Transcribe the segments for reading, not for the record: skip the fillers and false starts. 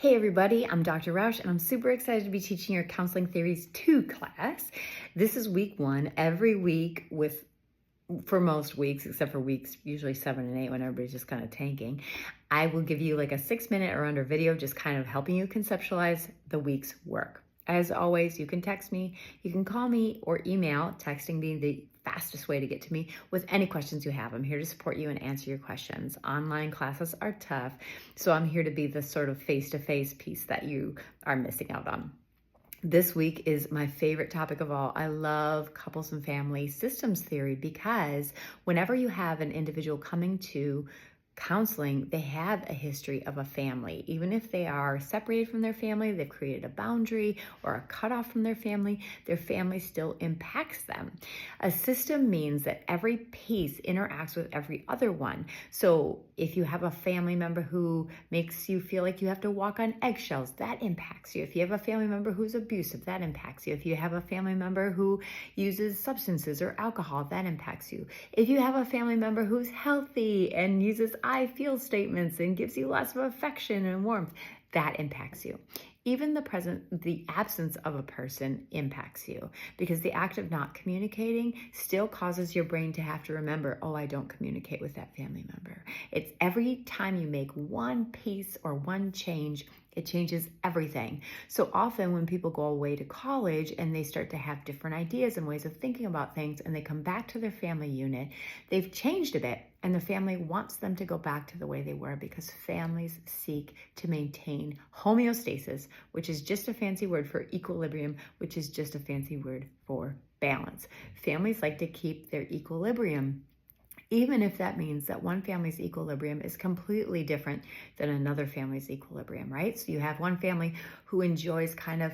Hey everybody, I'm Dr. Roush and I'm super excited to be teaching your Counseling Theories 2 class. This is week 1. Every week for most weeks, except for weeks usually 7 and 8 when everybody's just kind of tanking, I will give you like a 6-minute or under video just kind of helping you conceptualize the week's work. As always, you can text me, you can call me or email, texting being the fastest way to get to me with any questions you have. I'm here to support you and answer your questions. Online classes are tough, so I'm here to be the sort of face-to-face piece that you are missing out on. This week is my favorite topic of all. I love couples and family systems theory because whenever you have an individual coming to counseling, they have a history of a family. Even if they are separated from their family, they've created a boundary or a cutoff from their family still impacts them. A system means that every piece interacts with every other one. So if you have a family member who makes you feel like you have to walk on eggshells, that impacts you. If you have a family member who's abusive, that impacts you. If you have a family member who uses substances or alcohol, that impacts you. If you have a family member who's healthy and uses I feel statements and gives you lots of affection and warmth, that impacts you. Even the absence of a person impacts you because the act of not communicating still causes your brain to have to remember, oh, I don't communicate with that family member. It's every time you make one piece or one change, it changes everything. So often when people go away to college and they start to have different ideas and ways of thinking about things and they come back to their family unit, they've changed a bit and the family wants them to go back to the way they were because families seek to maintain homeostasis, which is just a fancy word for equilibrium, which is just a fancy word for balance. Families like to keep their equilibrium, even if that means that one family's equilibrium is completely different than another family's equilibrium, right? So you have one family who enjoys kind of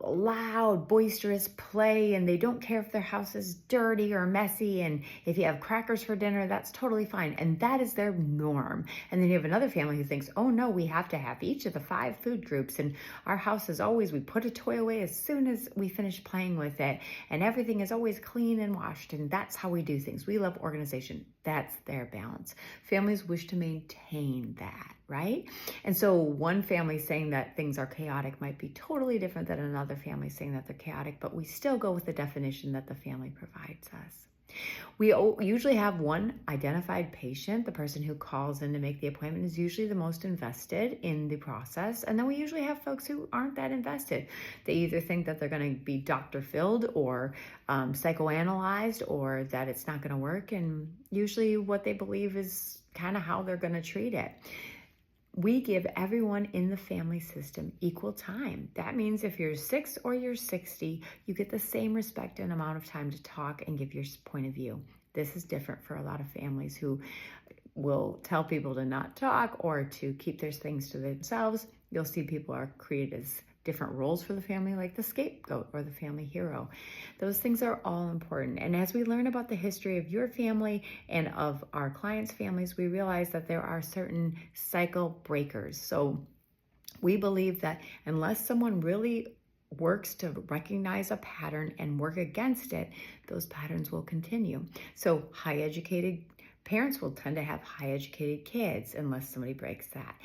loud, boisterous play, and they don't care if their house is dirty or messy, and if you have crackers for dinner, that's totally fine, and that is their norm. And then you have another family who thinks, oh no, we have to have each of the 5 food groups, and our house is always, we put a toy away as soon as we finish playing with it, and everything is always clean and washed, and that's how we do things. We love organization. That's their balance. Families wish to maintain that, right? And so one family saying that things are chaotic might be totally different than another family saying that they're chaotic, but we still go with the definition that the family provides us. We usually have one identified patient. The person who calls in to make the appointment is usually the most invested in the process. And then we usually have folks who aren't that invested. They either think that they're going to be doctor-filled or psychoanalyzed, or that it's not going to work. And usually what they believe is kind of how they're going to treat it. We give everyone in the family system equal time. That means if you're 6 or you're 60, you get the same respect and amount of time to talk and give your point of view. This is different for a lot of families who will tell people to not talk or to keep their things to themselves. You'll see people are created as different roles for the family, like the scapegoat or the family hero. Those things are all important. And as we learn about the history of your family and of our clients' families, we realize that there are certain cycle breakers. So we believe that unless someone really works to recognize a pattern and work against it, those patterns will continue. So high educated parents will tend to have high educated kids unless somebody breaks that.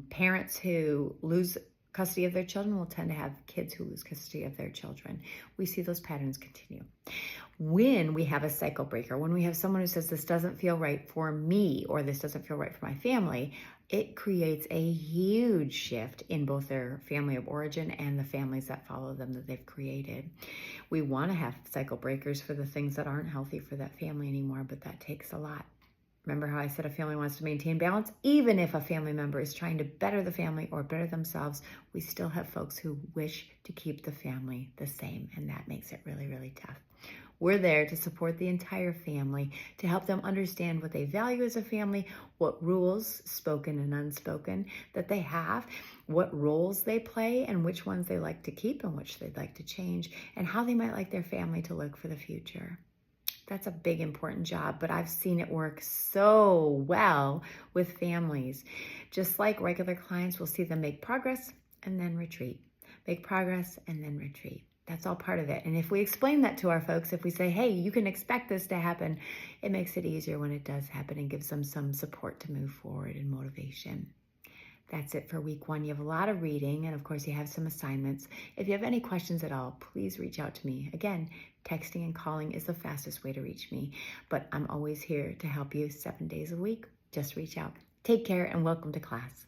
Parents who lose custody of their children will tend to have kids who lose custody of their children. We see those patterns continue. When we have a cycle breaker, when we have someone who says this doesn't feel right for me or this doesn't feel right for my family, it creates a huge shift in both their family of origin and the families that follow them that they've created. We want to have cycle breakers for the things that aren't healthy for that family anymore, but that takes a lot. Remember how I said a family wants to maintain balance? Even if a family member is trying to better the family or better themselves, we still have folks who wish to keep the family the same, and that makes it really, really tough. We're there to support the entire family, to help them understand what they value as a family, what rules, spoken and unspoken, that they have, what roles they play, and which ones they like to keep and which they'd like to change, and how they might like their family to look for the future. That's a big, important job, but I've seen it work so well with families. Just like regular clients, we'll see them make progress and then retreat. Make progress and then retreat. That's all part of it. And if we explain that to our folks, if we say, hey, you can expect this to happen, it makes it easier when it does happen and gives them some support to move forward and motivation. That's it for week 1. You have a lot of reading, and of course, you have some assignments. If you have any questions at all, please reach out to me. Again, texting and calling is the fastest way to reach me, but I'm always here to help you 7 days a week. Just reach out. Take care and welcome to class.